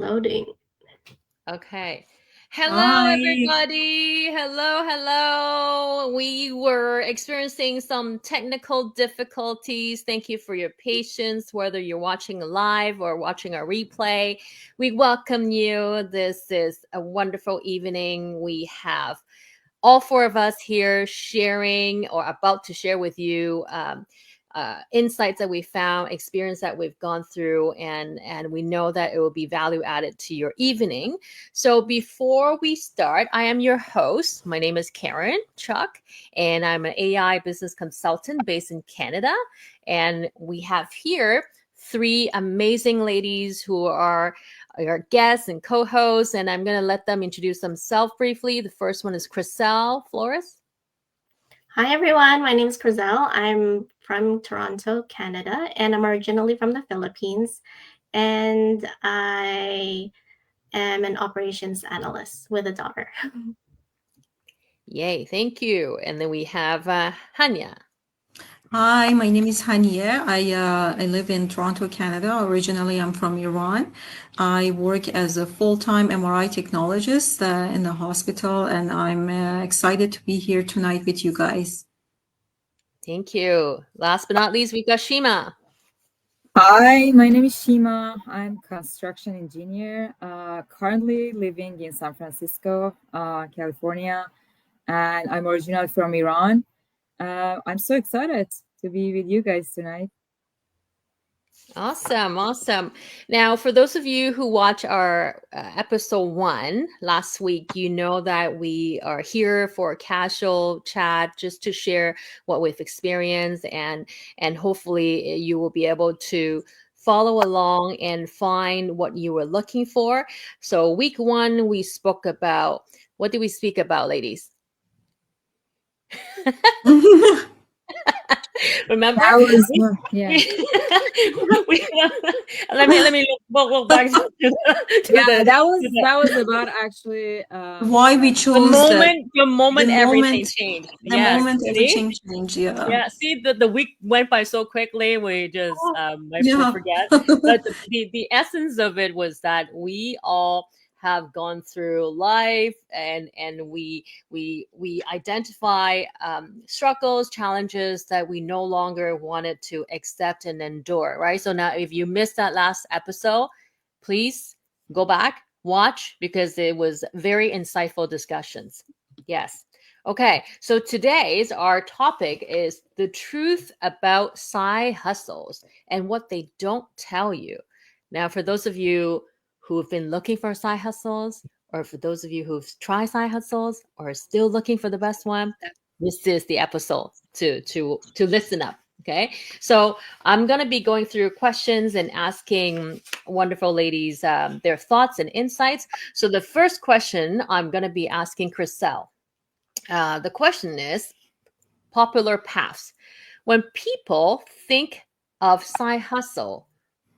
loading. Okay. Hello, Hi. everybody. Hello. We were experiencing some technical difficulties. Thank you for your patience, whether you're watching live or watching a replay. We welcome you. This is a wonderful evening. We have all four of us here sharing or about to share with you insights that we found, experience that we've gone through, and we know that it will be value added to your evening. So before we start, I am your host. My name is Karen Chuck, and I'm an AI business consultant based in Canada. And we have here three amazing ladies who are our guests and co-hosts, and I'm going to let them introduce themselves briefly. The first one is Chriselle Flores. Hi, everyone. My name is Crizel. I'm from Toronto, Canada, and I'm originally from the Philippines. And I am an operations analyst with a daughter. Yay, thank you. And then we have Hanya. Hi, my name is Hania. I live in Toronto, Canada. Originally, I'm from Iran. I work as a full-time MRI technologist in the hospital, and I'm excited to be here tonight with you guys. Thank you. Last but not least, we've got Shima. Hi, my name is Shima. I'm construction engineer, currently living in San Francisco, California, and I'm originally from Iran. I'm so excited to be with you guys tonight. Awesome. Now, for those of you who watch our episode 1 last week, you know that we are here for a casual chat just to share what we've experienced, and hopefully you will be able to follow along and find what you were looking for. So week 1, we spoke about, what did we speak about, ladies? Remember? That was yeah. let me look back to that was about actually Why we chose the moment everything changed. The moment everything changed. Yeah. See, the week went by so quickly. We just might forget. But the essence of it was that we all have gone through life, and we identify struggles, challenges that we no longer wanted to accept and endure, right? So now if you missed that last episode, please go back, watch, because it was very insightful discussions. Yes. Okay, so today's our topic is the truth about side hustles and what they don't tell you. Now, for those of you who've been looking for side hustles, or for those of you who've tried side hustles or are still looking for the best one, this is the episode to listen up. Okay, so I'm going to be going through questions and asking wonderful ladies their thoughts and insights. So the first question I'm going to be asking Chriselle. The question is popular paths. When people think of side hustle,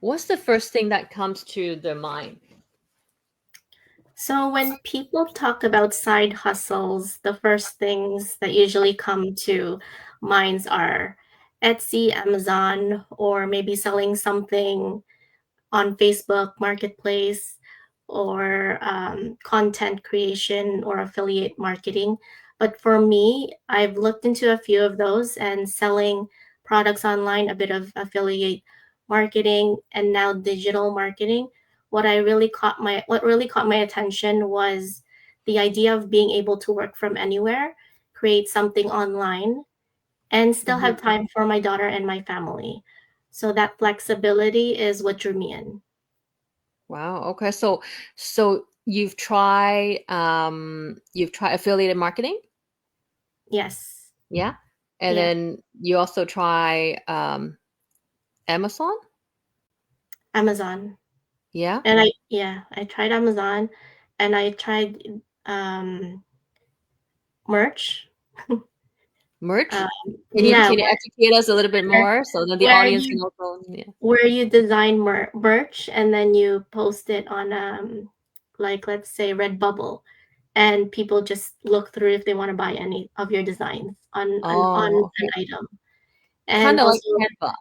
what's the first thing that comes to their mind? So, when people talk about side hustles, the first things that usually come to minds are Etsy, Amazon, or maybe selling something on Facebook Marketplace, or content creation or affiliate marketing. But for me, I've looked into a few of those and selling products online, a bit of affiliate marketing, and now digital marketing. What really caught my attention was the idea of being able to work from anywhere, create something online, and still have time for my daughter and my family. So that flexibility is what drew me in. Wow. Okay. So you've tried affiliated marketing? Yes. Yeah. And then you also try Amazon? Amazon. Yeah. And I tried Amazon, and I tried merch. Merch? Can Yeah, you educate us a little bit more so that the where audience can you also, yeah. where you design merch and then you post it on like, let's say, Redbubble, and people just look through if they want to buy any of your designs on Oh, an okay. item. Kind And of like also Canva.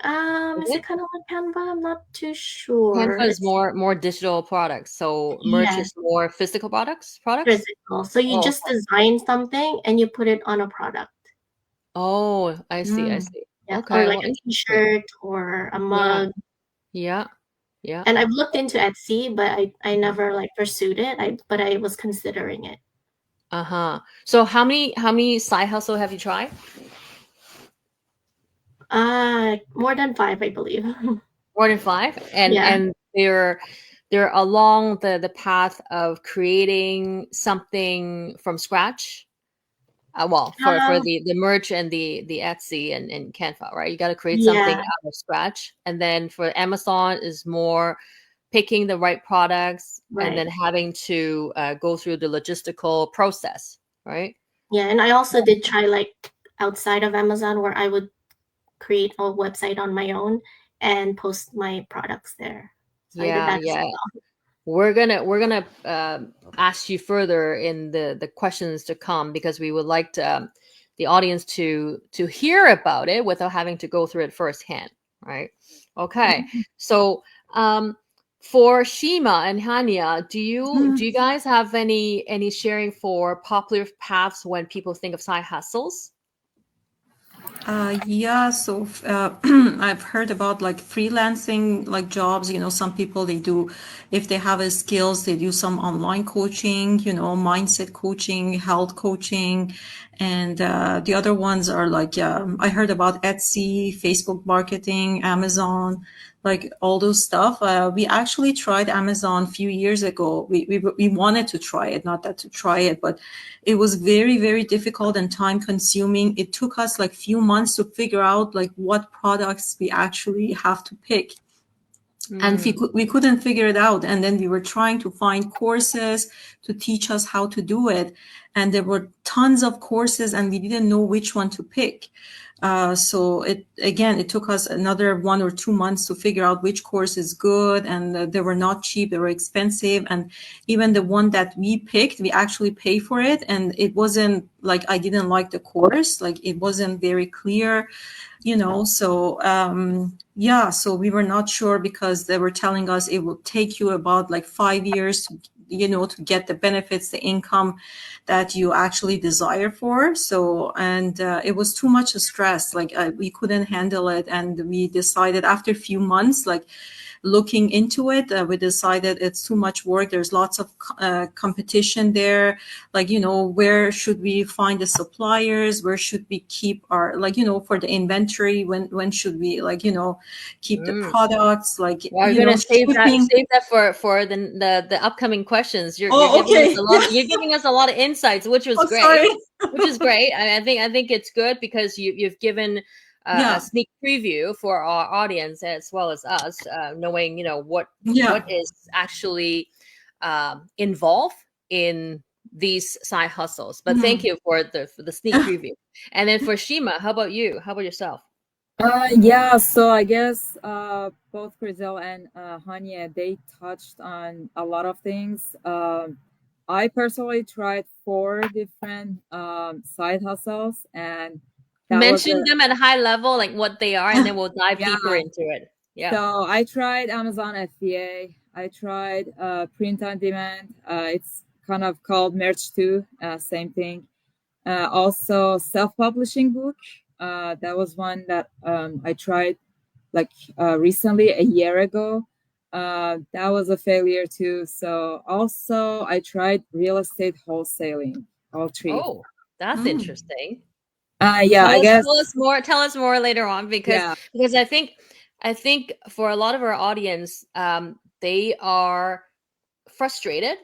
Is Is it? it kind of like Canva? I'm not too sure. Canva is It's more digital products, so merch yeah, is more physical products. physical. So you Oh, just design something and you put it on a product. oh, I see, I Mm. see. Yeah, or Okay, like well, a interesting. t-shirt or a Yeah, mug. yeah, yeah. And I've looked into Etsy, but I never like pursued it. But I was considering it. Uh-huh. So how many side hustle have you tried? More than 5, I believe. More than five, and Yeah. they're along the path of creating something from scratch. Well, for Um, the merch and the Etsy and Canva, right? You got to create something yeah, out of scratch, and then for Amazon is more picking the right products and right. then having to go through the logistical process, right? Yeah, and I also did try like outside of Amazon where I would create a website on my own and post my products there. So I did Yeah, that as yeah. We're gonna ask you further in the questions to come because we would like to, the audience to hear about it without having to go through it firsthand, right? Okay, well. so for Shima and Hanya, do you guys have any sharing for popular paths when people think of side hustles? Yeah, so I've heard about like freelancing like jobs, some people they do, if they have a skills, they do some online coaching, mindset coaching, health coaching. And the other ones are like, I heard about Etsy, Facebook marketing, Amazon, like all those stuff. We actually tried Amazon a few years ago. We wanted to try it, not that to try it, but it was very, very difficult and time consuming. It took us like few months to figure out like what products we actually have to pick. And Mm, we couldn't figure it out. And then we were trying to find courses to teach us how to do it. And there were tons of courses and we didn't know which one to pick. So it took us another 1 or 2 months to figure out which course is good. And they were not cheap, they were expensive. And even the one that we picked, we actually pay for it. And it wasn't like, I didn't like the course, like it wasn't very clear. So yeah, so we were not sure because they were telling us it will take you about like 5 years to get the benefits, the income that you actually desire for. So, and it was too much stress, like we couldn't handle it. And we decided after a few months, like looking into it, we decided it's too much work. There's lots of competition there. Like, where should we find the suppliers? Where should we keep our, like, for the inventory? When should we, like, keep the mm. products? Like, Well, you're gonna shipping. save that for the upcoming questions. You're Oh, giving us okay. a lot. Yeah. You're giving us a lot of insights, which was Oh, great. sorry. Which is great. I think it's good because you've given a Yeah. sneak preview for our audience as well as us, knowing what Yeah. is actually involved in these side hustles. But thank Mhm. you for the sneak preview. And then for Shima, how about you? How about yourself? Yeah, so I guess both Grizel and Hanya, they touched on a lot of things. I personally tried 4 different side hustles, and that was Mention them at a high level, like what they are, and then we'll dive yeah. deeper into it. Yeah. So I tried Amazon FBA. I tried print on demand. It's kind of called Merch too, same thing. Also, self-publishing book. That was one that I tried like recently, a year ago. That was a failure too. So also, I tried real estate wholesaling. All 3. Oh, that's Mm. interesting. Yeah, I guess. Tell us more. Tell us more later on because Yeah. I think for a lot of our audience, they are frustrated,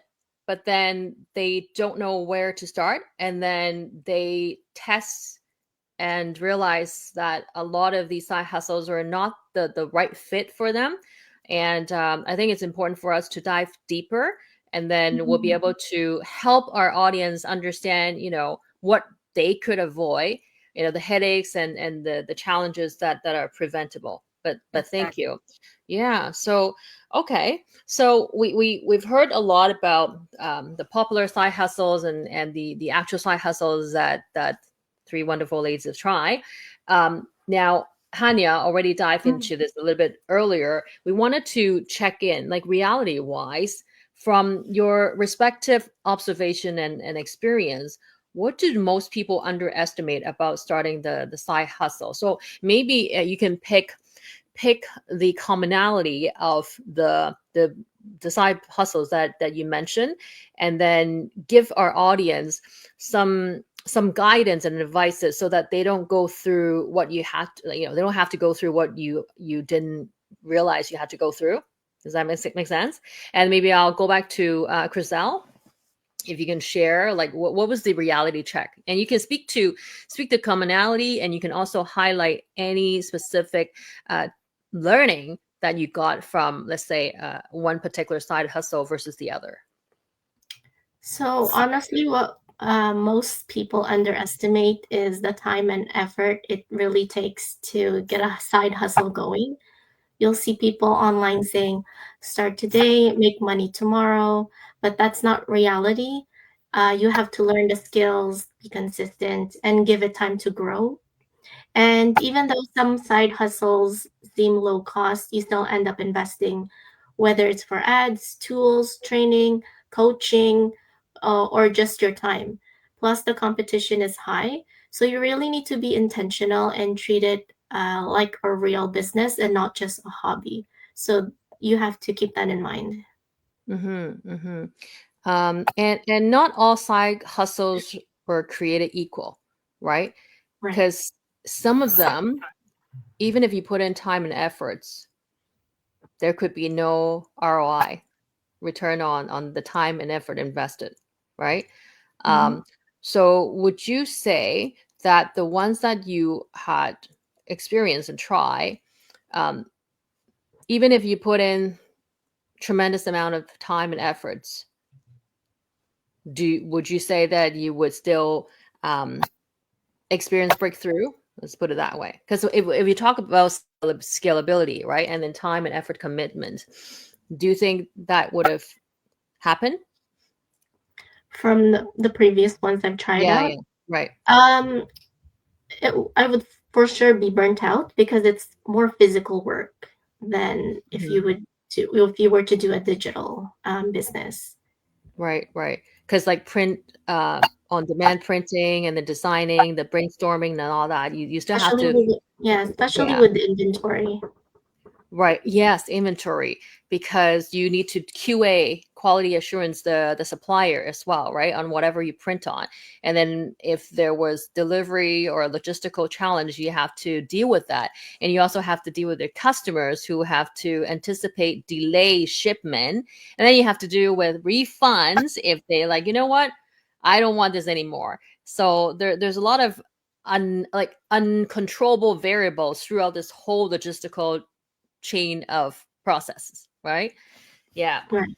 but then they don't know where to start, and then they test and realize that a lot of these side hustles are not the right fit for them. And I think it's important for us to dive deeper, and then we'll be able to help our audience understand, what they could avoid, the headaches and the challenges that are preventable. But thank Exactly. you. Yeah. So okay. So we've heard a lot about the popular side hustles and the actual side hustles that three wonderful ladies have tried. Now, Hanya already dived into this a little bit earlier. We wanted to check in, like reality wise, from your respective observation and experience. What do most people underestimate about starting the side hustle? So maybe you can pick the commonality of the side hustles that you mentioned, and then give our audience some guidance and advices so that they don't go through what you had to, they don't have to go through what you didn't realize you had to go through. Does that make sense? And maybe I'll go back to Chriselle, if you can share, like, what was the reality check, and you can speak to commonality, and you can also highlight any specific learning that you got from, let's say, one particular side hustle versus the other. So honestly, what most people underestimate is the time and effort it really takes to get a side hustle going. You'll see people online saying, start today, make money tomorrow, but that's not reality. You have to learn the skills, be consistent, and give it time to grow. And even though some side hustles seem low cost, you still end up investing, whether it's for ads, tools, training, coaching, or just your time. Plus, the competition is high. So you really need to be intentional and treat it like a real business and not just a hobby. So you have to keep that in mind. And not all side hustles were created equal, right? Right. Because some of them, even if you put in time and efforts, there could be no ROI, return on the time and effort invested, right? So would you say that the ones that you had experienced and try, even if you put in tremendous amount of time and efforts, would you say that you would still experience breakthrough? Let's put it that way. Because if you talk about scalability, right, and then time and effort commitment, do you think that would have happened from the previous ones I've tried out? Yeah, right. I would for sure be burnt out because it's more physical work than if you were to do a digital business. Right. Because like print on demand printing and the designing, the brainstorming and all that, you still have to. Especially with the inventory. Right. Yes, inventory, because you need to QA, quality assurance, the supplier as well, right, on whatever you print on. And then if there was delivery or a logistical challenge, you have to deal with that. And you also have to deal with your customers who have to anticipate delay shipment. And then you have to deal with refunds if they like, you know what, I don't want this anymore. So there's a lot of uncontrollable variables throughout this whole logistical chain of processes, right? Yeah. Right.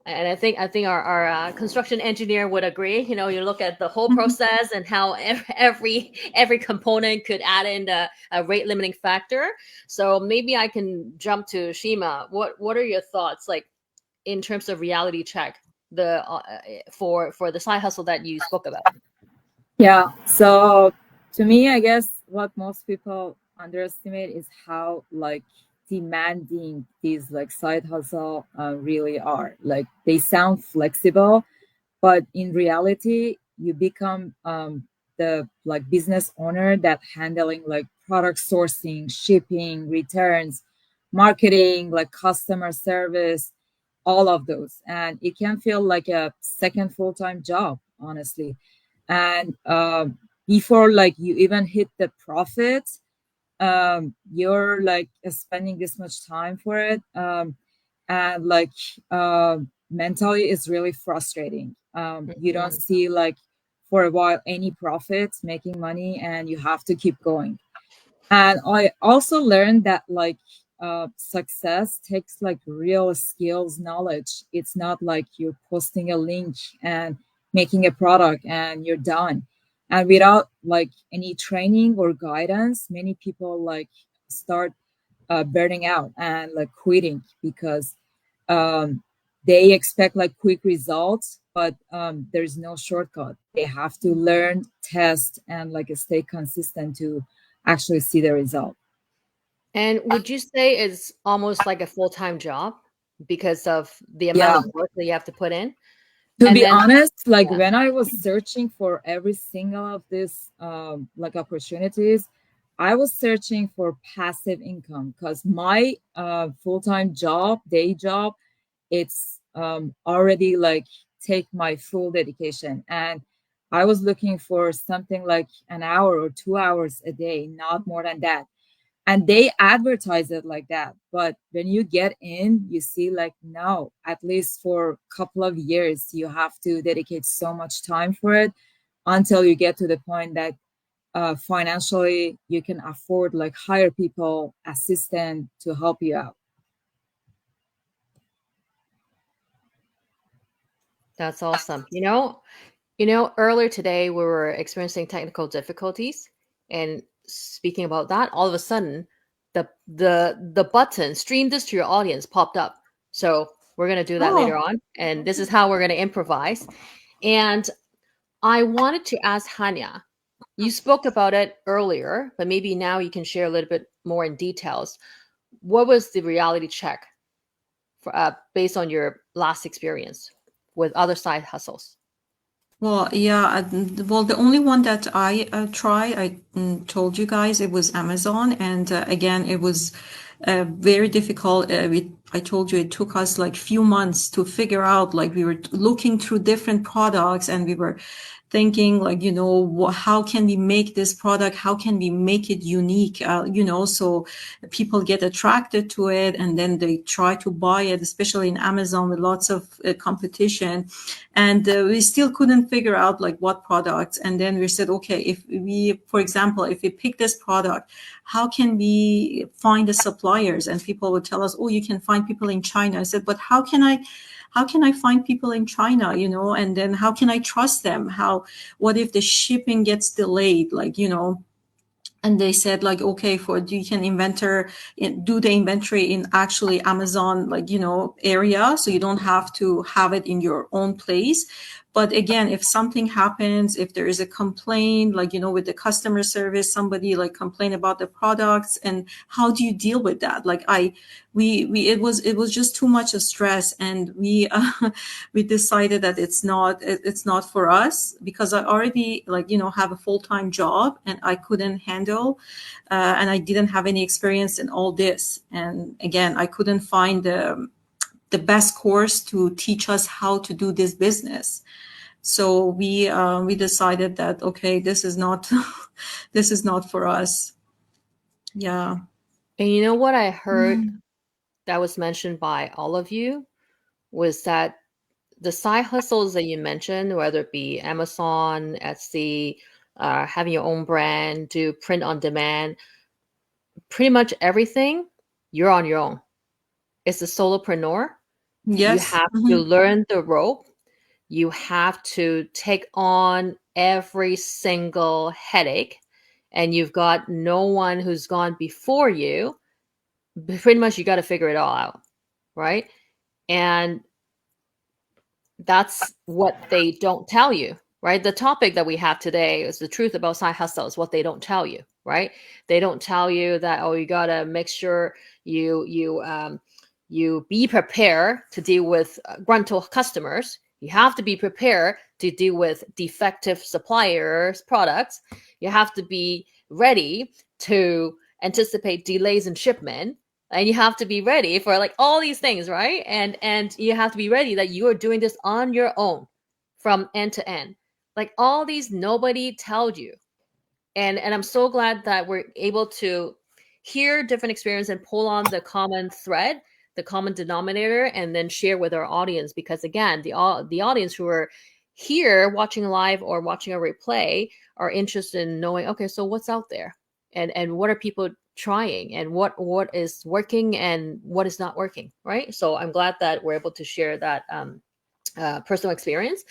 And I think our construction engineer would agree. You look at the whole process and how every component could add in a rate limiting factor. So maybe I can jump to Shima. What are your thoughts, like, in terms of reality check, the for the side hustle that you spoke about? Yeah. So to me, I guess what most people underestimate is how demanding these side hustle really are. Like, they sound flexible, but in reality, you become the business owner that handling product sourcing, shipping, returns, marketing, customer service, all of those, and it can feel like a second full-time job, honestly. And before you even hit the profit, you're spending this much time for it, and mentally it's really frustrating. You don't see for a while any profits, making money, and you have to keep going. And I also learned that success takes real skills, knowledge. It's not like you're posting a link and making a product and you're done. And without any training or guidance, many people start burning out and quitting because they expect quick results, but there's no shortcut. They have to learn, test, and stay consistent to actually see the result. And would you say it's almost like a full-time job because of the amount Yeah. of work that you have to put in? To And be then, honest, like yeah. when I was searching for every single of these like opportunities, I was searching for passive income because my full-time job, day job, it's already like take my full dedication. And I was looking for something like an hour or 2 hours a day, not more than that. And they advertise it like that, but when you get in you see like, no, at least for a couple of years you have to dedicate so much time for it until you get to the point that financially you can afford like hire people assistant to help you out. That's awesome. Earlier today we were experiencing technical difficulties, and speaking about that, all of a sudden the button stream this to your audience popped up. So we're gonna do that later Oh, on, and this is how we're gonna improvise. And I wanted to ask Hanya, you spoke about it earlier, but maybe now you can share a little bit more in details. What was the reality check based on your last experience with other side hustles? well, yeah. Well, the only one that I tried, I told you guys, it was Amazon, and again, it was very difficult. I told you it took us like few months to figure out. Like we were looking through different products, and we were thinking like, how can we make this product? How can we make it unique? So people get attracted to it, and then they try to buy it, especially in Amazon with lots of competition. And we still couldn't figure out like what products. And then we said, okay, if we, for example, if we pick this product, how can we find the suppliers? And people would tell us, oh, you can find people in China. I said, but how can I find people in China, and then how can I trust them? What if the shipping gets delayed? And they said like, okay, you can do the inventory in actually Amazon, area. So you don't have to have it in your own place. But again, if something happens, if there is a complaint, with the customer service, somebody like complain about the products, and how do you deal with that? It was just too much of stress, and we we decided that it's not for us, because I already have a full-time job, and I couldn't handle, and I didn't have any experience in all this. And again, I couldn't find the best course to teach us how to do this business. So we decided that, okay, this is not this is not for us. Yeah. And you know what I heard that was mentioned by all of you was that the side hustles that you mentioned, whether it be Amazon, Etsy, having your own brand, do print on demand, pretty much everything, you're on your own. It's a solopreneur. You Yes. have to learn the rope. You have to take on every single headache, and you've got no one who's gone before you. Pretty much, you got to figure it all out, right? And that's what they don't tell you, right? The topic that we have today is the truth about side hustles, what they don't tell you, right? They don't tell you that, oh, you gotta make sure you be prepared to deal with gruntled customers. You have to be prepared to deal with defective suppliers' products. You have to be ready to anticipate delays in shipment, and you have to be ready for like all these things, right? And you have to be ready that you are doing this on your own from end to end. Like all these, nobody told you. And I'm so glad that we're able to hear different experience and pull on the common thread, the common denominator, and then share with our audience. Because again, the audience who are here watching live or watching a replay are interested in knowing, okay, so what's out there, and what are people trying, and what is working and what is not working, right? So I'm glad that we're able to share that personal experience.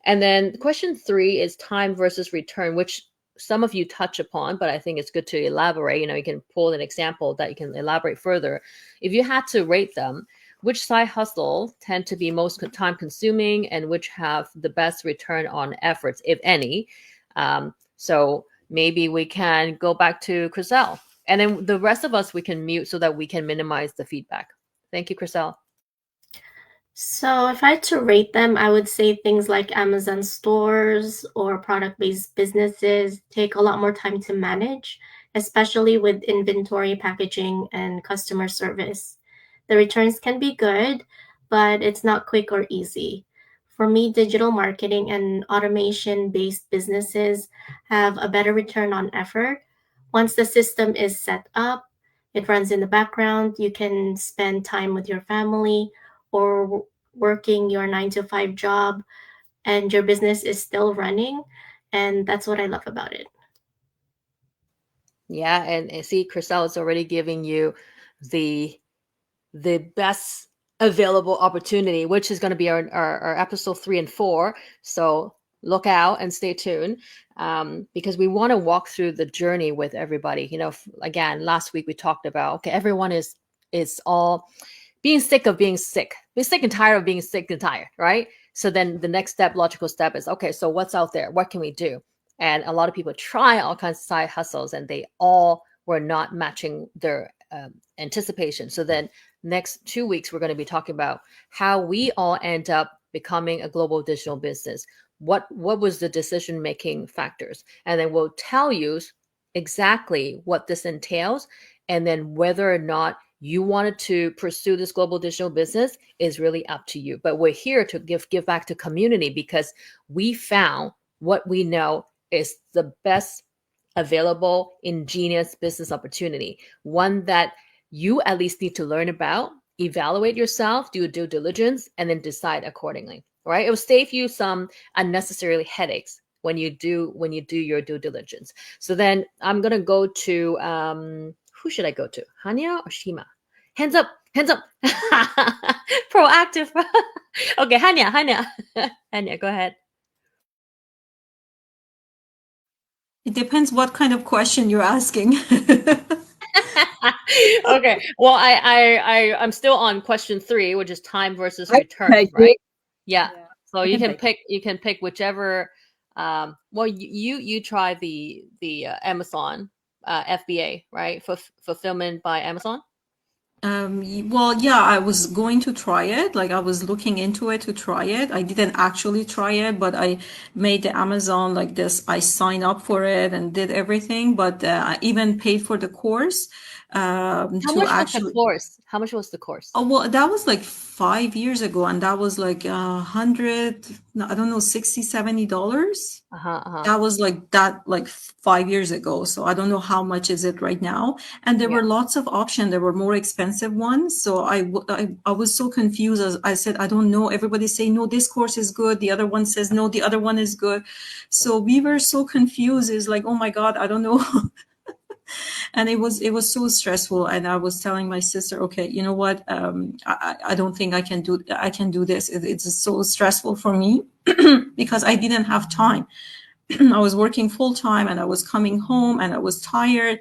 And then question 3 is time versus return, which some of you touch upon, but I think it's good to elaborate. You can pull an example that you can elaborate further. If you had to rate them, which side hustle tend to be most time consuming, and which have the best return on efforts, if any? So maybe we can go back to Chriselle And then the rest of us, we can mute so that we can minimize the feedback. Thank you, Chriselle. So if I had to rate them, I would say things like Amazon stores or product-based businesses take a lot more time to manage, especially with inventory, packaging, and customer service. The returns can be good, but it's not quick or easy. For me, digital marketing and automation-based businesses have a better return on effort. Once the system is set up, it runs in the background, you can spend time with your family or working your 9 to 5 job, and your business is still running. And that's what I love about it. Yeah, and see, Chriselle is already giving you the best available opportunity, which is going to be our episode 3 and 4. So look out and stay tuned, because we want to walk through the journey with everybody. Again, last week we talked about, okay, everyone is all being sick of being sick. Being sick and tired of being sick and tired, right? So then the next step, logical step is, okay, so what's out there? What can we do? And a lot of people try all kinds of side hustles, and they all were not matching their anticipation. So then next 2 weeks, we're going to be talking about how we all end up becoming a global digital business. What was the decision-making factors? And then we'll tell you exactly what this entails, and then whether or not you wanted to pursue this global digital business is really up to you. But we're here to give back to community, because we found what we know is the best available ingenious business opportunity, one that you at least need to learn about, evaluate yourself, do due diligence, and then decide accordingly, right? It will save you some unnecessary headaches when you do your due diligence. So then I'm going to go to, who should I go to? Hania or Shima? Hands up. Proactive. Okay, Hania. Hania, go ahead. It depends what kind of question you're asking. Okay. Well, I'm still on question 3, which is time versus I return, can right? Yeah. Yeah. So I you can can pick whichever. Well, you try the Amazon FBA, right? Fulfillment by Amazon. Well, yeah, I was going to try it. Like I was looking into it to try it. I didn't actually try it, but I made the Amazon like this. I signed up for it and did everything, but I even paid for the course How to much was the actually. course? How much was the course? Oh, well, that was like 5 years ago, and that was like 100, no, I don't know, $60, $70. That was like 5 years ago. So I don't know how much is it right now. And there Yeah. were lots of options. There were more expensive ones. So I was so confused. As I said, I don't know. Everybody say, no, this course is good. The other one says, no, the other one is good. So we were so confused. It's like, oh my God, I don't know. And it was so stressful. And I was telling my sister, okay, you know what? I don't think I can do this. It's so stressful for me because I didn't have time. I was working full time and I was coming home and I was tired.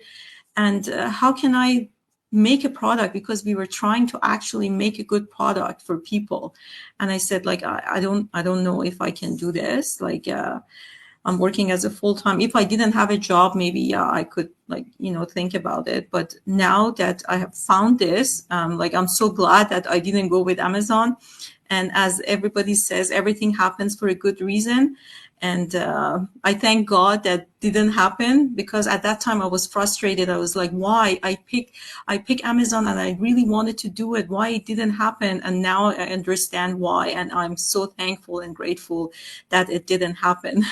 And how can I make a product? Because we were trying to actually make a good product for people. And I said, like, I don't know if I can do this. Like, I'm working as a full time. If I didn't have a job, maybe, yeah, I could think about it. But now that I have found this, like, I'm so glad that I didn't go with Amazon. And as everybody says, everything happens for a good reason. And I thank God that didn't happen, because at that time I was frustrated. I was like, why? I pick Amazon and I really wanted to do it. Why it didn't happen? And now I understand why. And I'm so thankful and grateful that it didn't happen.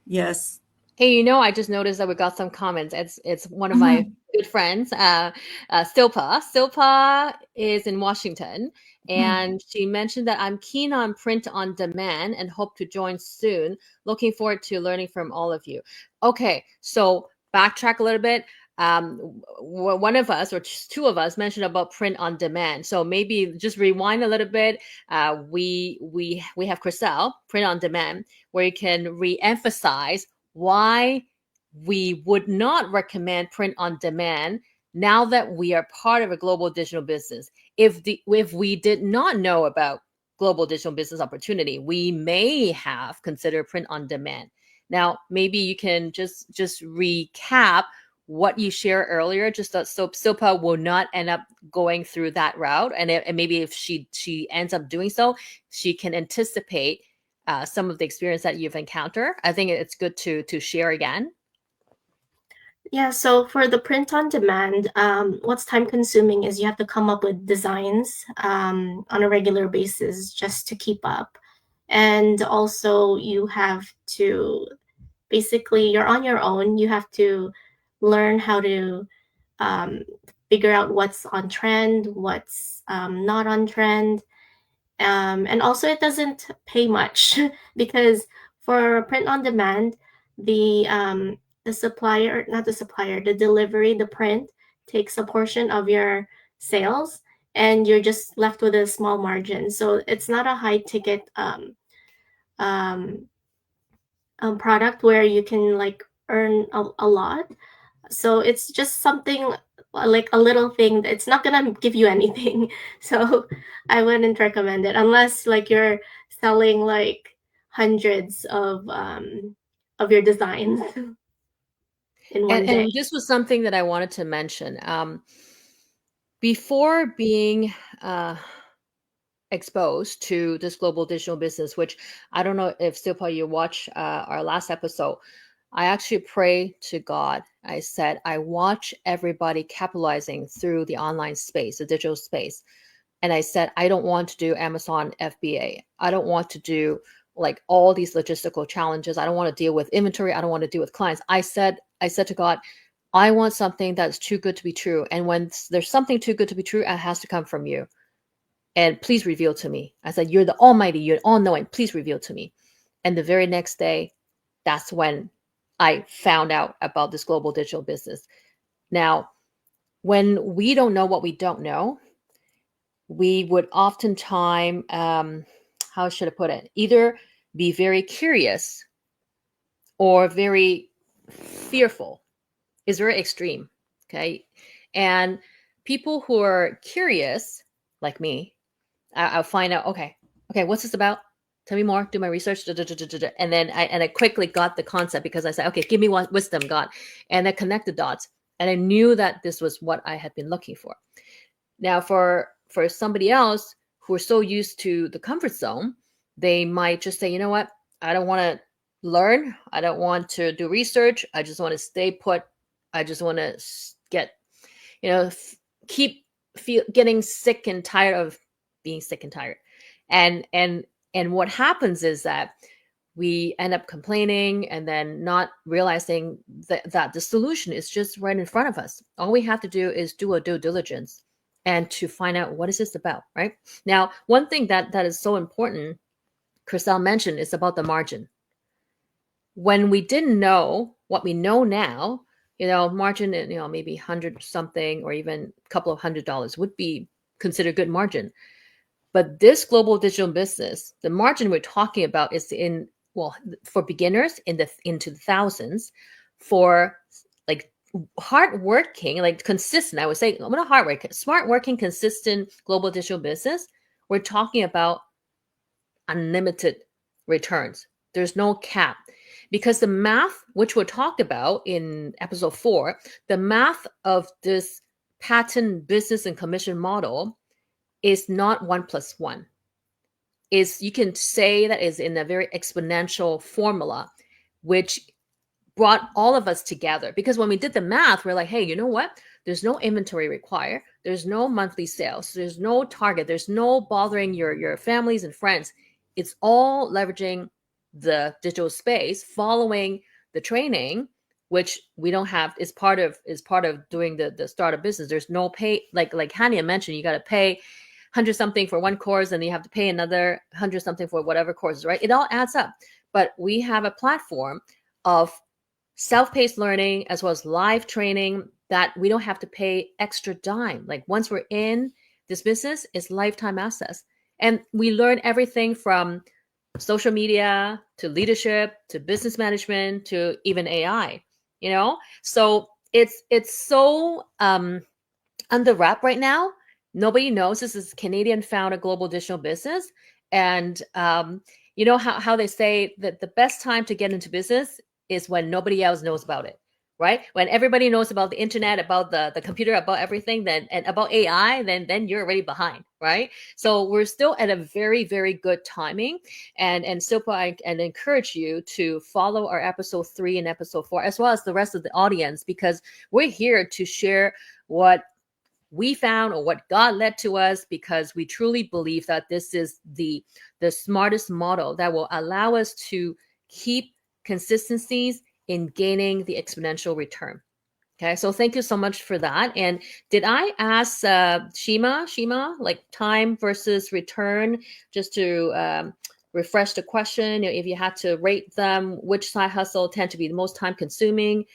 Yes. Hey, I just noticed that we got some comments. It's one of my good friends, Silpa. Silpa is in Washington, and she mentioned that I'm keen on print on demand and hope to join soon. Looking forward to learning from all of you. Okay, so backtrack a little bit. One of us or two of us mentioned about print on demand. So maybe just rewind a little bit. We have Chriselle, print on demand, where you can re-emphasize why we would not recommend print on demand now that we are part of a global digital business. If we did not know about global digital business opportunity, we may have considered print on demand. Now, maybe you can just recap what you shared earlier, just that so Silpa will not end up going through that route, and maybe if she ends up doing so, she can anticipate some of the experience that you've encountered. I think it's good to share again. Yeah, so for the print on demand, what's time consuming is you have to come up with designs on a regular basis just to keep up. And also, you have to basically, you're on your own. You have to learn how to um, figure out what's on trend, what's not on trend. And also, it doesn't pay much because for print on demand, the supplier, not the supplier, the delivery, the print takes a portion of your sales, and you're just left with a small margin. So it's not a high ticket um, product where you can like earn a lot. So it's just something like a little thing. It's not gonna give you anything. So I wouldn't recommend it unless like you're selling like hundreds of your designs in one day. And this was something that I wanted to mention. Before being exposed to this global digital business, which I don't know if Silpa you watch our last episode, I actually pray to God. I said, I watch everybody capitalizing through the online space, the digital space. And I said, I don't want to do Amazon FBA. I don't want to do like all these logistical challenges. I don't want to deal with inventory. I don't want to deal with clients. I said to God, I want something that's too good to be true. And when there's something too good to be true, it has to come from you. And please reveal to me. I said, you're the Almighty, you're all-knowing. Please reveal to me. And the very next day, that's when I found out about this global digital business. Now, when we don't know what we don't know, we would oftentimes, how should I put it? Either be very curious or very fearful. It's very extreme, okay? And people who are curious, like me, I'll find out, okay, what's this about? Tell me more, do my research, and then I quickly got the concept because I said, okay, give me one wisdom, God. And I connected dots, and I knew that this was what I had been looking for. Now, for somebody else who are so used to the comfort zone, they might just say, you know what, I don't want to learn. I don't want to do research. I just want to stay put. I just want to get, keep getting sick and tired of being sick and tired. And what happens is that we end up complaining and then not realizing that the solution is just right in front of us. All we have to do is do a due diligence and to find out what is this about, right? Now, one thing that is so important, Chriselle mentioned, is about the margin. When we didn't know what we know now, margin, maybe 100 something or even a couple of $100 would be considered good margin. But this global digital business, the margin we're talking about is for beginners into the thousands. For like hardworking, like consistent, I would say, not hardworking, smart working, consistent global digital business, we're talking about unlimited returns. There's no cap. Because the math, which we'll talk about in episode 4, the math of this patent business and commission model is not 1 + 1. You can say that is in a very exponential formula, which brought all of us together. Because when we did the math, we're like, hey, you know what? There's no inventory required. There's no monthly sales. There's no target. There's no bothering your families and friends. It's all leveraging the digital space, following the training, which we don't have, is part of doing the startup business. There's no pay, like Hania mentioned, you got to pay 100 something for one course, and you have to pay another 100 something for whatever courses, right? It all adds up. But we have a platform of self-paced learning as well as live training that we don't have to pay extra dime. Like once we're in this business, it's lifetime access. And we learn everything from social media to leadership to business management to even AI, So it's so under wrap right now. Nobody knows this is Canadian founded global digital business. And how they say that the best time to get into business is when nobody else knows about it. right? When everybody knows about the internet, about the computer, about everything, then and about AI, then you're already behind, right? So we're still at a very, very good timing. And Silpa, I and encourage you to follow our episode 3 and episode 4, as well as the rest of the audience, because we're here to share what we found or what God led to us, because we truly believe that this is the smartest model that will allow us to keep consistencies in gaining the exponential return. Okay, so thank you so much for that. And did I ask Shima, like time versus return, just to refresh the question? If you had to rate them, which side hustle tend to be the most time consuming?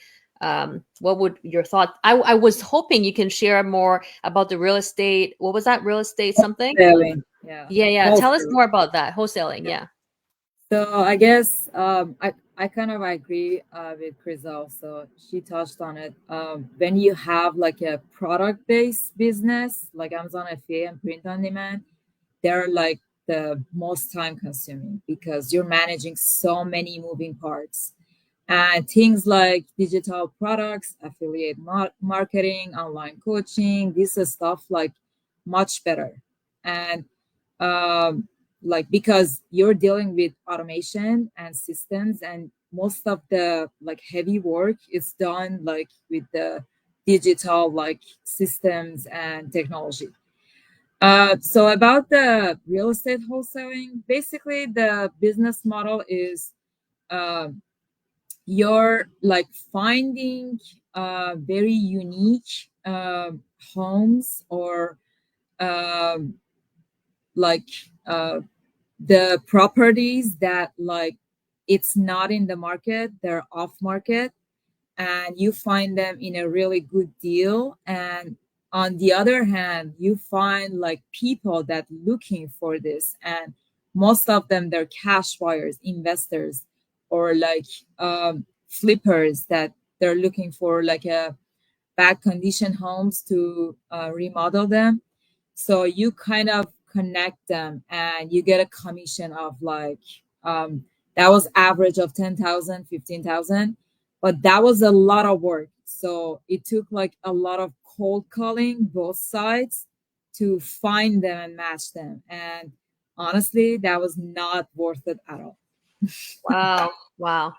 What would your thought? I was hoping you can share more about the real estate. What was that? Real estate something? Wholesaling, yeah. Yeah. Tell us Wholesaling. more about that. Wholesaling, yeah. So I guess I kind of agree with Chris also. She touched on it. When you have like a product-based business like Amazon FBA and print on demand, they're like the most time consuming because you're managing so many moving parts. And things like digital products, affiliate marketing, online coaching, this is stuff like much better. And um, like because you're dealing with automation and systems, and most of the like heavy work is done like with the digital like systems and technology. So about the real estate wholesaling, basically the business model is um you're like finding very unique homes or um, like uh, the properties that like it's not in the market, they're off market, and you find them in a really good deal. And on the other hand, you find like people that looking for this, and most of them they're cash buyers, investors, or like flippers that they're looking for like a bad condition homes to remodel them. So you kind of connect them and you get a commission of like that was average of 10,000, 15,000, but that was a lot of work. So it took like a lot of cold calling both sides to find them and match them. And honestly, that was not worth it at all. Wow.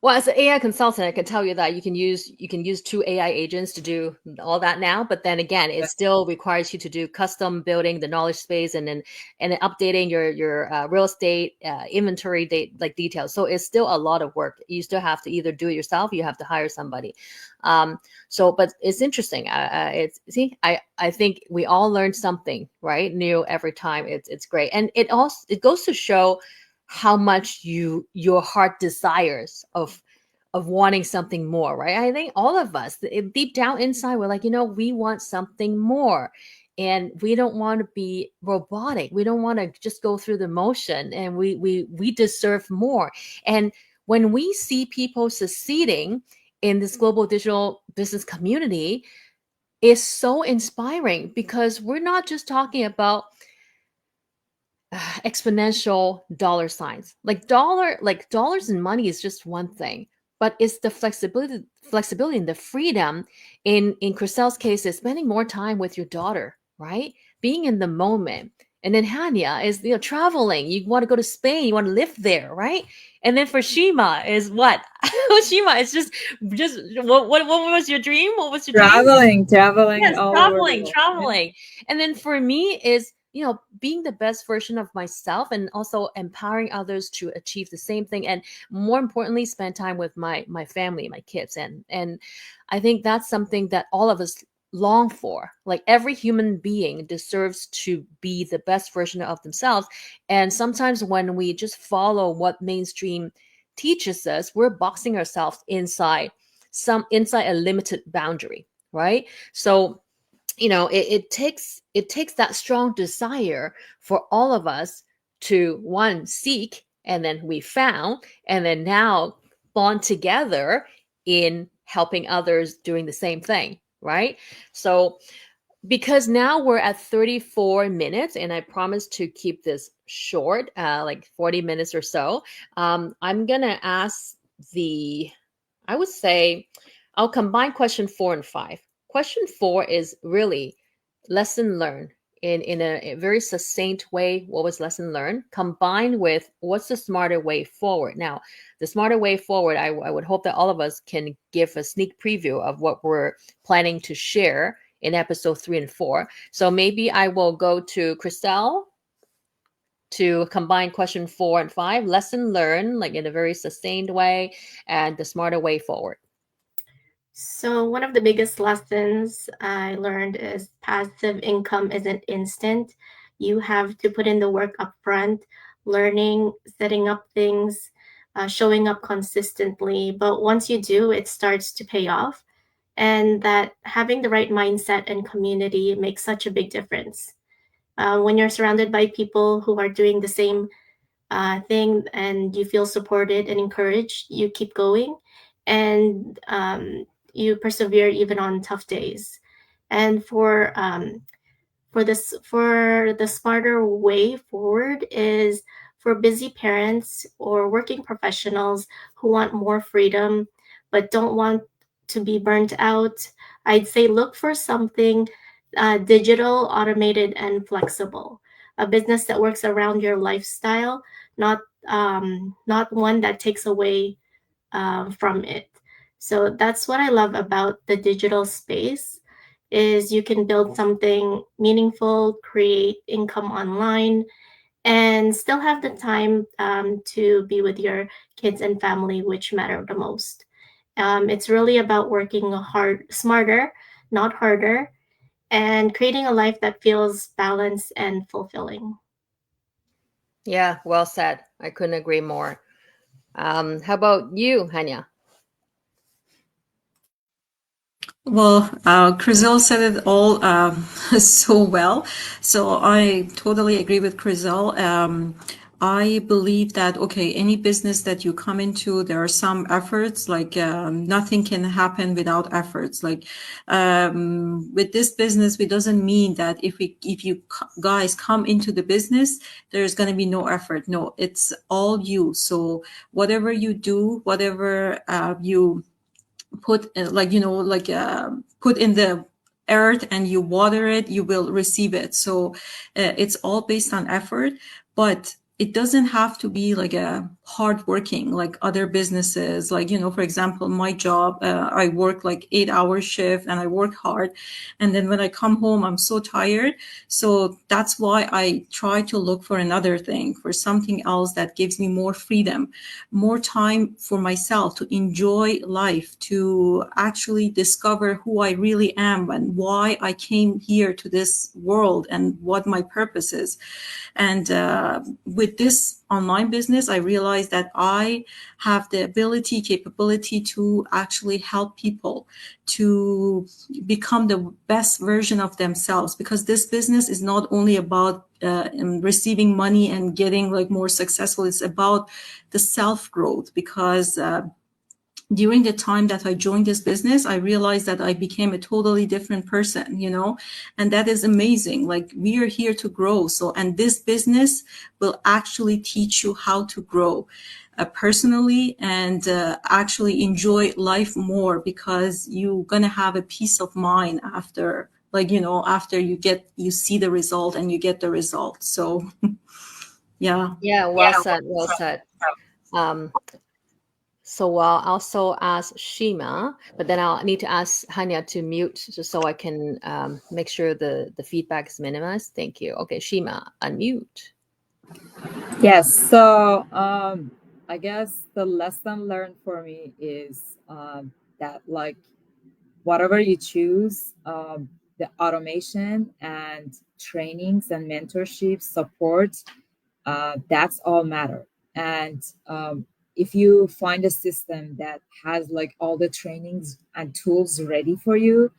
Well, as an AI consultant, I can tell you that you can use 2 AI agents to do all that now. But then again, it still requires you to do custom building the knowledge space and then updating your real estate inventory details. So it's still a lot of work. You still have to either do it yourself, or you have to hire somebody. But it's interesting. I think we all learn something right new every time. It's great, and it goes to show how much your heart desires of wanting something more, right? I think all of us deep down inside, we're like, we want something more, and we don't want to be robotic. We don't want to just go through the motion, and we deserve more. And when we see people succeeding in this global digital business community, it's so inspiring, because we're not just talking about exponential dollar signs. Like dollars and money is just one thing, but it's the flexibility and the freedom in Chriselle's case is spending more time with your daughter, right? Being in the moment. And then Hania is traveling. You want to go to Spain, you want to live there, right? And then for Shima is what? Shima is just what was your dream? What was your Traveling Yes, all over the world. traveling. And then for me is being the best version of myself, and also empowering others to achieve the same thing, and more importantly, spend time with my family, my kids. And I think that's something that all of us long for. Like every human being deserves to be the best version of themselves. And sometimes when we just follow what mainstream teaches us, we're boxing ourselves inside a limited boundary, right? So it takes that strong desire for all of us to one seek, and then we found, and then now bond together in helping others doing the same thing, right? So because now we're at 34 minutes, and I promise to keep this short, like 40 minutes or so, I'm gonna ask I would say I'll combine question 4 and 5. Question 4 is really lesson learned in a very succinct way. What was lesson learned combined with what's the smarter way forward? Now, the smarter way forward, I would hope that all of us can give a sneak preview of what we're planning to share in episode 3 and 4. So maybe I will go to Christelle to combine question 4 and 5, lesson learned, like in a very sustained way, and the smarter way forward. So one of the biggest lessons I learned is passive income isn't instant. You have to put in the work up front, learning, setting up things, showing up consistently. But once you do, it starts to pay off. And that having the right mindset and community makes such a big difference. When you're surrounded by people who are doing the same thing and you feel supported and encouraged, you keep going and you persevere even on tough days. And for the smarter way forward is for busy parents or working professionals who want more freedom but don't want to be burnt out. I'd say look for something digital, automated, and flexible. A business that works around your lifestyle, not one that takes away from it. So that's what I love about the digital space is you can build something meaningful, create income online, and still have the time to be with your kids and family, which matter the most. It's really about working smarter, not harder, and creating a life that feels balanced and fulfilling. Yeah, well said. I couldn't agree more. How about you, Hanya? Well, Chriselle said it all so well. So I totally agree with Chriselle. I believe that, okay, any business that you come into, there are some efforts, like nothing can happen without efforts. Like with this business, it doesn't mean that if you guys come into the business, there's going to be no effort. No, it's all you. So whatever you do, whatever you put put in the earth and you water it, you will receive it. So it's all based on effort, but it doesn't have to be like a hard working like other businesses. Like, for example, my job, I work like 8-hour shift and I work hard. And then when I come home, I'm so tired. So that's why I try to look for another thing, for something else that gives me more freedom, more time for myself to enjoy life, to actually discover who I really am and why I came here to this world and what my purpose is. And with this online business, I realized that I have the capability to actually help people to become the best version of themselves, because this business is not only about receiving money and getting like more successful. It's about the self growth, because during the time that I joined this business, I realized that I became a totally different person, and that is amazing. Like, we are here to grow. So, and this business will actually teach you how to grow personally and actually enjoy life more, because you're going to have a peace of mind after, after you see the result and you get the result. So, yeah. Yeah, well said. Well said. So I'll also ask Shima, but then I'll need to ask Hanya to mute just so I can make sure the feedback is minimized. Thank you. Okay, Shima, unmute. Yes. So I guess the lesson learned for me is that, like, whatever you choose, the automation and trainings and mentorship support, that's all matter. And if you find a system that has like all the trainings and tools ready for you,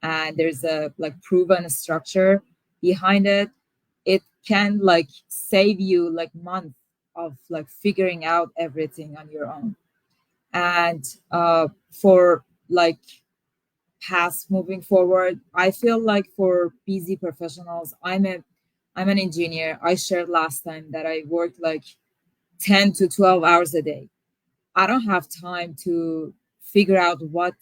and there's a like proven structure behind it, it can like save you like months of like figuring out everything on your own. And for like past moving forward, I feel like for busy professionals, I'm an engineer. I shared last time that I worked like 10 to 12 hours a day. I don't have time to figure out what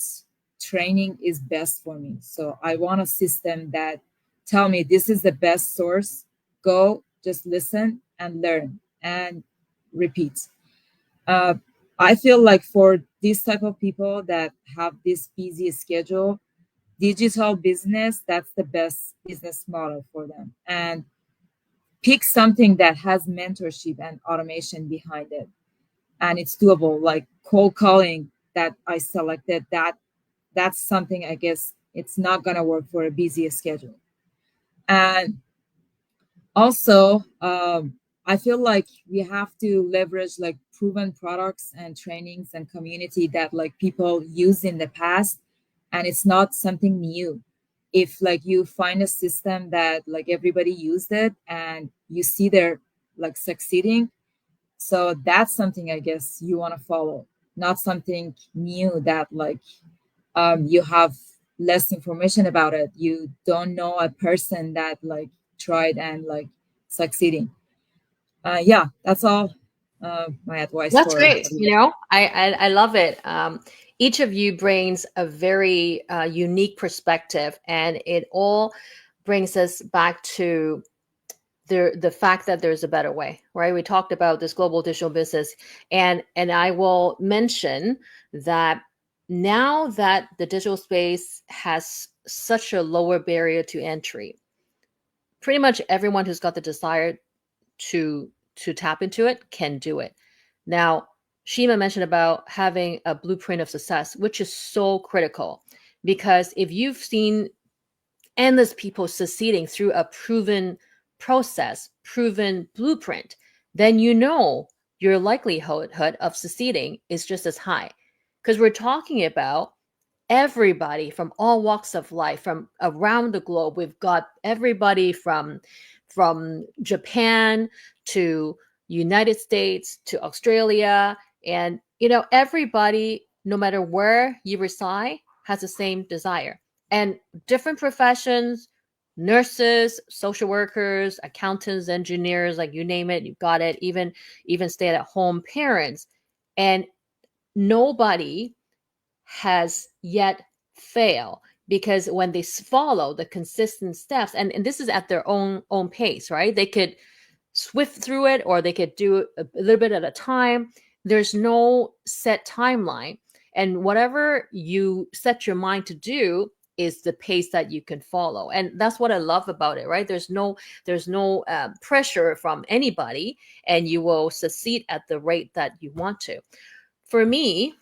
training is best for me. So I want a system that tell me this is the best source. Go, just listen and learn and repeat. Uh, I feel like for this type of people that have this busy schedule, digital business, that's the best business model for them. And pick something that has mentorship and automation behind it. And it's doable, like cold calling that I selected, that's something I guess it's not gonna work for a busy schedule. And also, I feel like we have to leverage like proven products and trainings and community that like people used in the past, and it's not something new. If like you find a system that like everybody used it and you see they're like succeeding, so that's something I guess you want to follow, not something new that like you have less information about it. You don't know a person that like tried and like succeeding. Yeah, that's all my advice That's for great. everybody. You know, I love it. Each of you brings a very unique perspective, and it all brings us back to the fact that there's a better way, right? We talked about this global digital business, and I will mention that now that the digital space has such a lower barrier to entry, pretty much everyone who's got the desire to tap into it can do it. Now, Shima mentioned about having a blueprint of success, which is so critical, because if you've seen endless people succeeding through a proven process, proven blueprint, then you know your likelihood of succeeding is just as high. Because we're talking about everybody from all walks of life from around the globe. We've got everybody from Japan to United States to Australia, and you know, everybody, no matter where you reside, has the same desire. And different professions, nurses, social workers, accountants, engineers, like you name it, you've got it. Even stay at home parents. And nobody has yet failed, because when they follow the consistent steps, and this is at their own pace, right? They could swift through it, or they could do a little bit at a time. There's no set timeline, and whatever you set your mind to do is the pace that you can follow. And that's what I love about it, right? There's no pressure from anybody, and you will succeed at the rate that you want to. For me,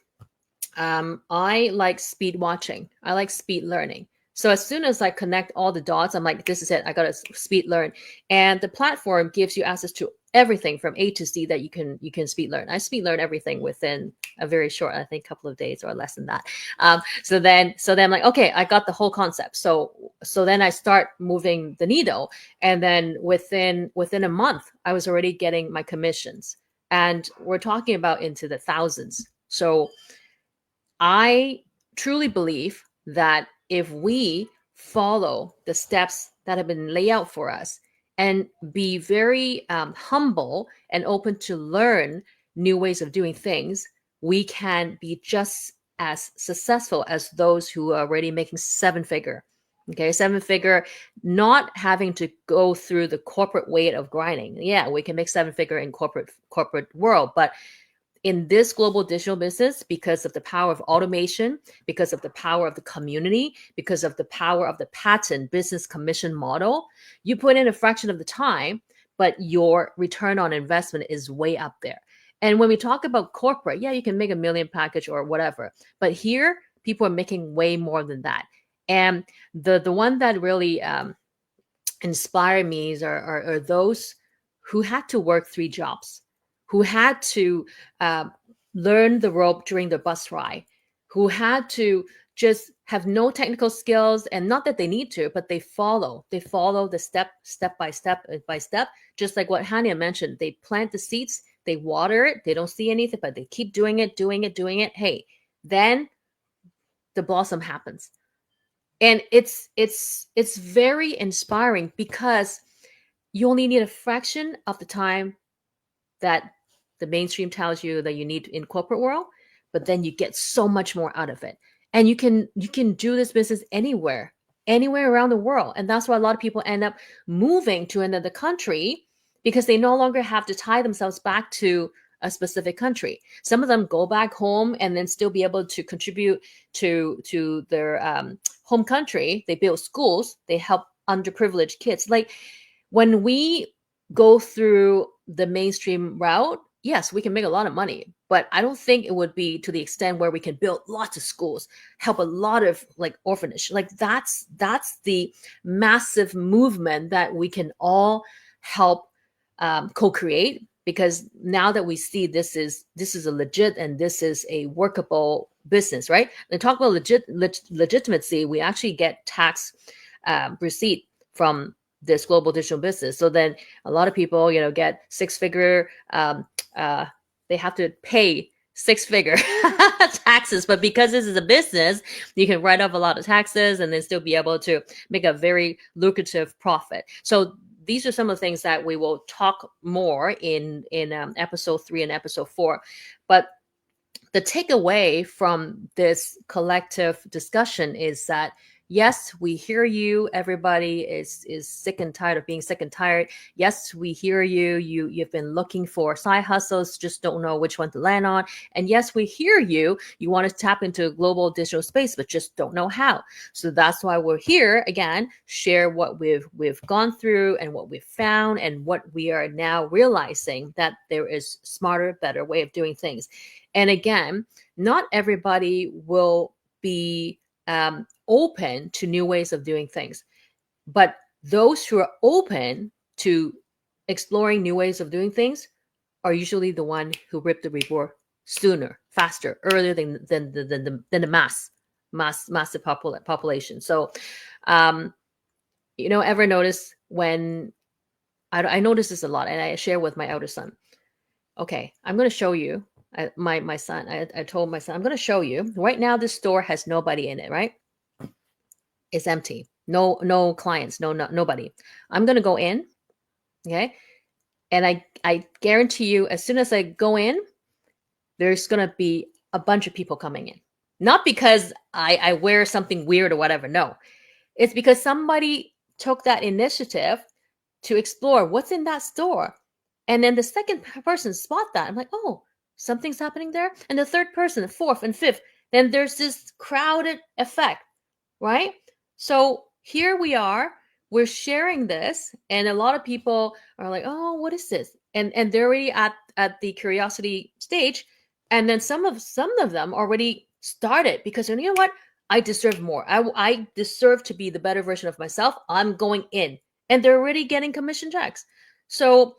I like speed watching. I like speed learning. So as soon as I connect all the dots, I'm like, this is it. I got to speed learn. And the platform gives you access to everything from A to Z that you can speed learn. I speed learn everything within a very short, I think, couple of days or less than that. So then I'm like, okay, I got the whole concept. So then I start moving the needle, and then within a month, I was already getting my commissions, and we're talking about into the thousands. So I truly believe that if we follow the steps that have been laid out for us and be very humble and open to learn new ways of doing things, we can be just as successful as those who are already making seven figure. Okay, seven figure, not having to go through the corporate weight of grinding. Yeah, we can make seven figure in corporate world, but in this global digital business, because of the power of automation, because of the power of the community, because of the power of the patent business commission model, you put in a fraction of the time, but your return on investment is way up there. And when we talk about corporate, yeah, you can make $1 million package or whatever, but here people are making way more than that. And the one that really inspired me are those who had to work 3 jobs, who had to learn the rope during the bus ride, who had to just have no technical skills, and not that they need to, but they follow the step by step, just like what Hania mentioned. They plant the seeds, they water it, they don't see anything, but they keep doing it. Hey, then the blossom happens. And it's very inspiring, because you only need a fraction of the time that the mainstream tells you that you need in corporate world, but then you get so much more out of it. and you can do this business anywhere around the world. And that's why a lot of people end up moving to another country, because they no longer have to tie themselves back to a specific country. Some of them go back home and then still be able to contribute to their home country. They build schools, they help underprivileged kids. Like, when we go through the mainstream route, yes, we can make a lot of money, but I don't think it would be to the extent where we can build lots of schools, help a lot of like orphanage. Like, that's the massive movement that we can all help co-create, because now that we see this is a legit and this is a workable business, right? And talk about legitimacy, we actually get tax receipt from this global digital business. So then a lot of people, get six-figure, they have to pay six-figure taxes, but because this is a business, you can write off a lot of taxes and then still be able to make a very lucrative profit. So these are some of the things that we will talk more in episode 3 and episode 4. But the takeaway from this collective discussion is that, yes, we hear you. Everybody is sick and tired of being sick and tired. Yes, we hear you. You've been looking for side hustles, just don't know which one to land on. And yes, we hear you. You want to tap into global digital space, but just don't know how. So that's why we're here again, share what we've gone through and what we've found and what we are now realizing, that there is smarter, better way of doing things. And again, not everybody will be open to new ways of doing things, but those who are open to exploring new ways of doing things are usually the one who rip the reward sooner, faster, earlier than the massive population. So, ever notice when I notice this a lot, and I share with my elder son. Okay, I'm going to show you. My son, I told my son, I'm going to show you. Right now, this store has nobody in it, right? It's empty. No clients, nobody. I'm going to go in, okay? And I guarantee you, as soon as I go in, there's going to be a bunch of people coming in. Not because I wear something weird or whatever, no. It's because somebody took that initiative to explore what's in that store. And then the second person spot that. I'm like, oh, something's happening there. And the third person, fourth and fifth, then there's this crowded effect, right? So here we are, we're sharing this, and a lot of people are like, oh, what is this? And they're already at the curiosity stage. And then some of them already started because, you know what? I deserve more. I deserve to be the better version of myself. I'm going in. And they're already getting commission checks. So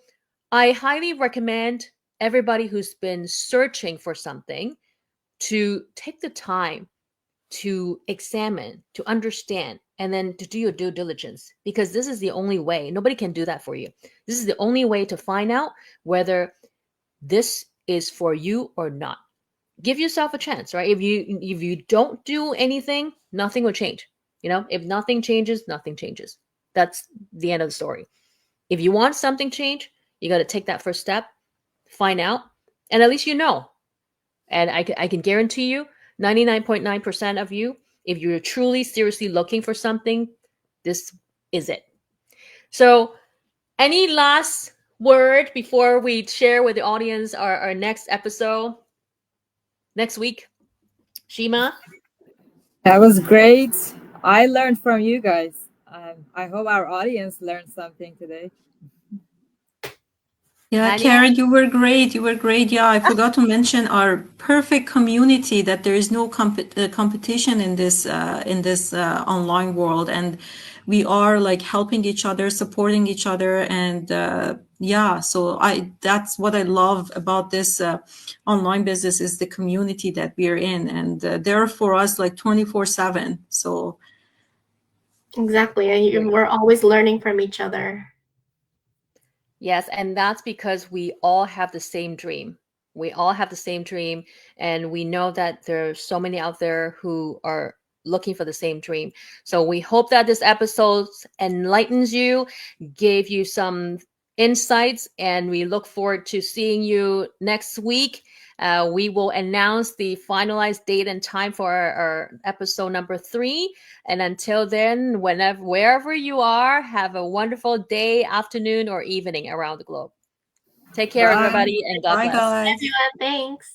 I highly recommend everybody who's been searching for something to take the time to examine, to understand, and then to do your due diligence, because this is the only way. Nobody can do that for you. This is the only way to find out whether this is for you or not. Give yourself a chance, right? If you don't do anything, nothing will change. If nothing changes, nothing changes. That's the end of the story. If you want something change, you got to take that first step, find out, and at least you know. And I can guarantee you, 99.9% of you, if you're truly seriously looking for something, this is it. So, any last word before we share with the audience our next episode next week? Shima? That was great. I learned from you guys. I hope our audience learned something today. Yeah, Karen, you were great. Yeah, I forgot to mention our perfect community, that there is no competition in this online world, and we are like helping each other, supporting each other, and so that's what I love about this online business, is the community that we're in, and they're for us like 24/7. So exactly, we're always learning from each other. Yes, and that's because we all have the same dream. We all have the same dream, and we know that there are so many out there who are looking for the same dream. So we hope that this episode enlightens you, gave you some insights, and we look forward to seeing you next week. We will announce the finalized date and time for our episode number 3. And until then, wherever you are, have a wonderful day, afternoon, or evening around the globe. Take care, Bye. everybody, and God Bye, bless. guys. Everyone, thanks.